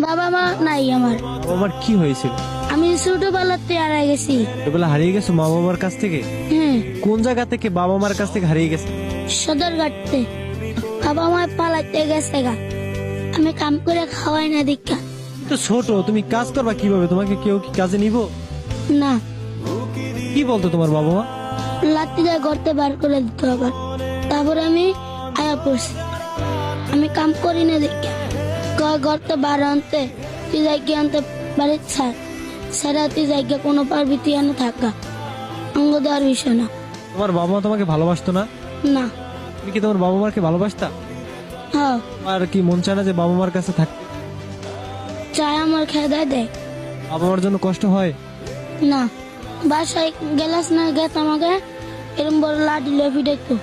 বাবা মা নাই আমার। বাবা মার কি হয়েছিল? আমি ছোটবেলাতে হারাই গেছি। ছোটবেলা হারিয়ে গেছো মা বাবার কাছ থেকে? হ্যাঁ, কোন জায়গা থেকে বাবা মার কাছ থেকে হারিয়ে গেছে? সদরঘাটতে। বাবা মা পালাইতে গেছে গা, আমি কাম করে খাওয়াই না দীক্ষা। তো ছোট, তুমি কাজ করবা কিভাবে? তোমাকে কেউ কি কাজে নিব? না, কি বলতো তোমার বাবা মা? লাত্তি দিয়ে গর্তে বার করে দিত আবার। তারপরে আমি আয়া পড়ছি, আমি কাম করি না দীক্ষা। গর্তে বার আনতে তুই যাইকে আনতে বাড়ির ছাড় ছাড়া তুই যাইকে কোনো পারবি তুই আনে থাকা অঙ্গ দেওয়ার বিষয় না। তোমার বাবা মা তোমাকে ভালোবাসতো না? না। তুমি কি তোমার বাবা মাকে ভালোবাসতা? হ্যাঁ, আর কি মন চায় না যে বাবা মার কাছে থাকতে? চায় আমার খেয়ে দেয়। বাবা মার জন্য কষ্ট হয়? না, বাসায় গেলাস না গেত আমাকে এরম বড় লাঠি লেফি দেখতো।